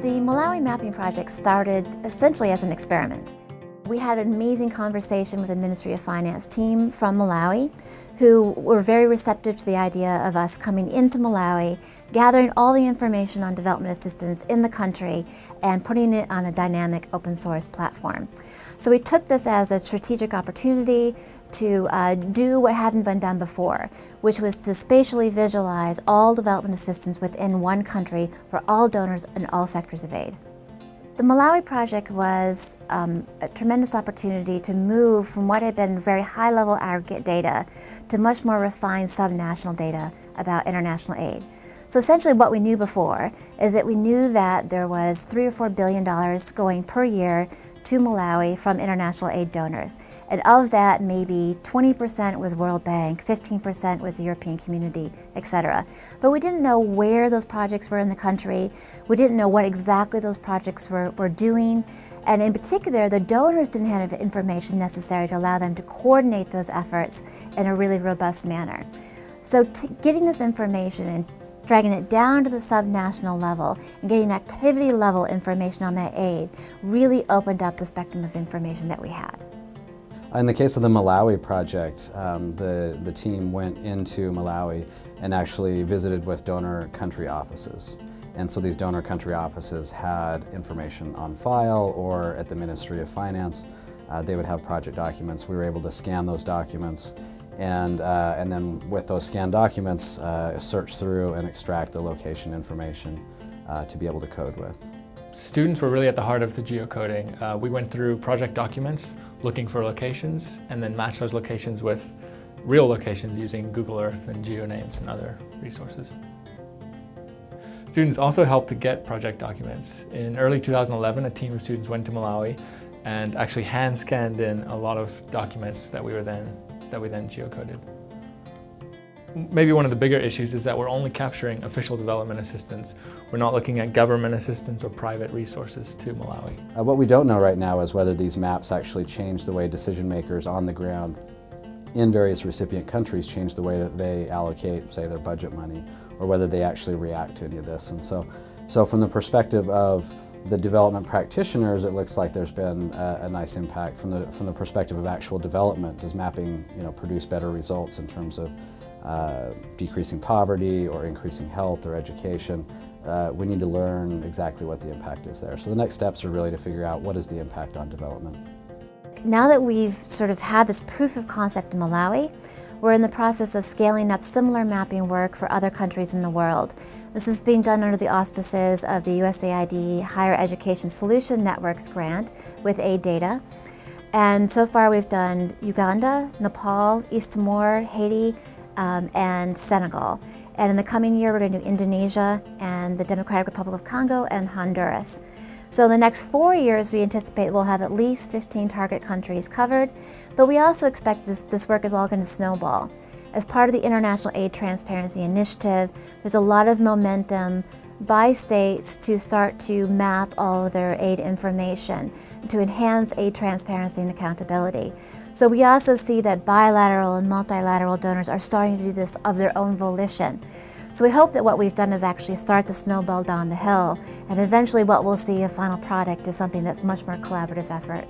The Malawi mapping project started essentially as an experiment. We had an amazing conversation with the Ministry of Finance team from Malawi who were very receptive to the idea of us coming into Malawi, gathering all the information on development assistance in the country and putting it on a dynamic open source platform. So we took this as a strategic opportunity to do what hadn't been done before, which was to spatially visualize all development assistance within one country for all donors in all sectors of aid. The Malawi project was a tremendous opportunity to move from what had been very high-level aggregate data to much more refined subnational data about international aid. So essentially what we knew before is that we knew that there was $3 or $4 billion going per year to Malawi from international aid donors. And of that, maybe 20% was World Bank, 15% was the European Community, etc. But we didn't know where those projects were in the country. We didn't know what exactly those projects were doing. And in particular, the donors didn't have information necessary to allow them to coordinate those efforts in a really robust manner. So getting this information and dragging it down to the subnational level and getting activity level information on that aid really opened up the spectrum of information that we had. In the case of the Malawi project, the team went into Malawi and actually visited with donor country offices. And so these donor country offices had information on file, or at the Ministry of Finance, they would have project documents. We were able to scan those documents and then with those scanned documents, search through and extract the location information to be able to code with. Students were really at the heart of the geocoding. We went through project documents looking for locations and then matched those locations with real locations using Google Earth and GeoNames and other resources. Students also helped to get project documents. In early 2011, a team of students went to Malawi and actually hand scanned in a lot of documents that we then geocoded. Maybe one of the bigger issues is that we're only capturing official development assistance. We're not looking at government assistance or private resources to Malawi. What we don't know right now is whether these maps actually change the way decision makers on the ground in various recipient countries change the way that they allocate, say, their budget money, or whether they actually react to any of this. And so from the perspective of the development practitioners, it looks like there's been a nice impact. From the perspective of actual development, does mapping produce better results in terms of decreasing poverty or increasing health or education? We need to learn exactly what the impact is there. So the next steps are really to figure out what is the impact on development. Now that we've sort of had this proof of concept in Malawi, we're in the process of scaling up similar mapping work for other countries in the world. This is being done under the auspices of the USAID Higher Education Solution Networks grant with AidData. And so far we've done Uganda, Nepal, East Timor, Haiti, and Senegal. And in the coming year we're going to do Indonesia and the Democratic Republic of Congo and Honduras. So in the next 4 years, we anticipate we'll have at least 15 target countries covered, but we also expect this work is all going to snowball. As part of the International Aid Transparency Initiative, there's a lot of momentum by states to start to map all of their aid information to enhance aid transparency and accountability. So we also see that bilateral and multilateral donors are starting to do this of their own volition. So we hope that what we've done is actually start the snowball down the hill, and eventually what we'll see, a final product, is something that's much more collaborative effort.